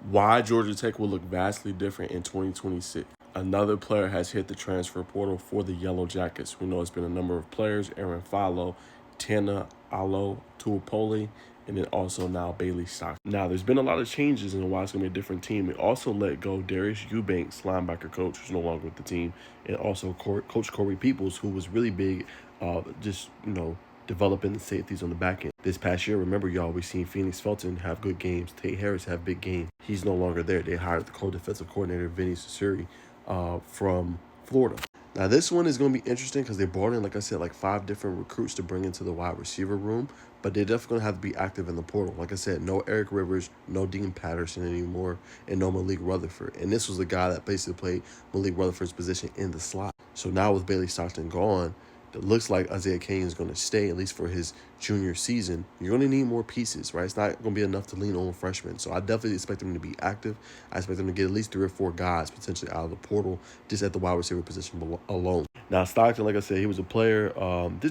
Why Georgia Tech will look vastly different in 2026. Another player has hit the transfer portal for the Yellow Jackets. We know it's been a number of players: Aaron Fallow, Tana Alo, Tuapoli, and then also now Bailey Stockton. Now, there's been a lot of changes in why it's going to be a different team. It also let go Darius Eubanks, linebacker coach, who's no longer with the team, and also Coach Corey Peoples, who was really big, developing the safeties on the back end. This past year, remember, y'all, we've seen Phoenix Felton have good games. Tate Harris have big games. He's no longer there. They hired the co-defensive coordinator, Vinny Susuri, from Florida. Now, this one is going to be interesting because they brought in, like I said, like 5 different recruits to bring into the wide receiver room, but they're definitely going to have to be active in the portal. Like I said, no Eric Rivers, no Dean Patterson anymore, and no Malik Rutherford. And this was the guy that basically played Malik Rutherford's position in the slot. So now with Bailey Stockton gone, it looks like Isaiah Kane is going to stay, at least for his junior season. You're going to need more pieces, right? It's not going to be enough to lean on freshmen. So I definitely expect them to be active. I expect them to get at least 3 or 4 guys potentially out of the portal just at the wide receiver position alone. Now, Stockton, like I said, he was a player,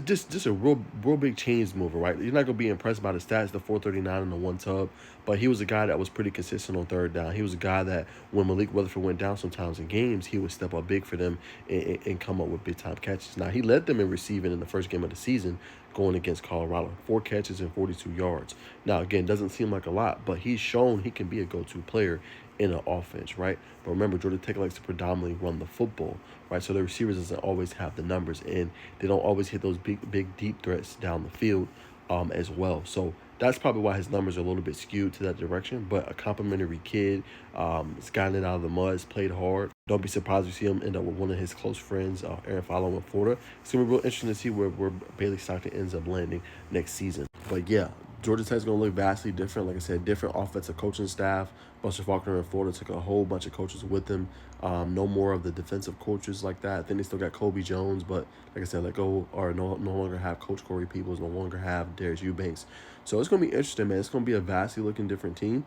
just a real big change mover, right? You're not going to be impressed by the stats, the 439 and the 1 tub, but he was a guy that was pretty consistent on third down. He was a guy that when Malik Rutherford went down sometimes in games, he would step up big for them and come up with big-time catches. Now, he led them in receiving in the first game of the season going against Colorado. 4 catches and 42 yards. Now, again, doesn't seem like a lot, but he's shown he can be a go-to player in an offense, right? But remember, Georgia Tech likes to predominantly run the football, right? So the receivers doesn't always have the numbers, and they don't always hit those big, deep threats down the field as well. So that's probably why his numbers are a little bit skewed to that direction. But a complimentary kid, has gotten it out of the mud, has played hard. Don't be surprised to see him end up with one of his close friends, Aaron Fallow in Florida. It's going to be real interesting to see where Bailey Stockton ends up landing next season. But yeah, Georgia Tech's going to look vastly different. Like I said, different offensive coaching staff. Buster Faulkner in Florida took a whole bunch of coaches with him. No more of the defensive coaches like that. I think they still got Kobe Jones, but like I said, no longer have Coach Corey Peoples, no longer have Darius Eubanks. So it's going to be interesting, man. It's going to be a vastly looking different team.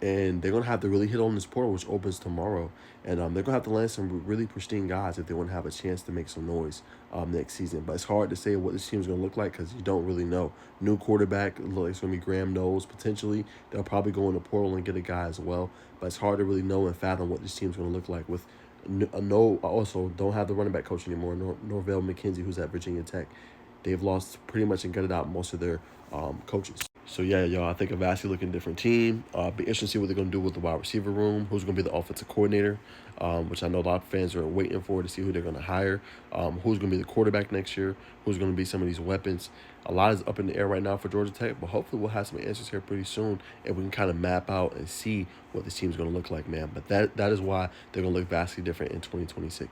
And they're going to have to really hit on this portal, which opens tomorrow. And they're going to have to land some really pristine guys if they want to have a chance to make some noise next season. But it's hard to say what this team's going to look like because you don't really know. New quarterback, it's going to be Graham Knowles potentially. They'll probably go in the portal and get a guy as well. But it's hard to really know and fathom what this team's going to look like with also don't have the running back coach anymore, Norvell McKenzie, who's at Virginia Tech. They've lost pretty much and gutted out most of their coaches. So, yeah, y'all, I think a vastly looking different team. Be interesting to see what they're going to do with the wide receiver room, who's going to be the offensive coordinator, which I know a lot of fans are waiting for to see who they're going to hire, who's going to be the quarterback next year, who's going to be some of these weapons. A lot is up in the air right now for Georgia Tech, but hopefully we'll have some answers here pretty soon, and we can kind of map out and see what this team's going to look like, man. But that is why they're going to look vastly different in 2026.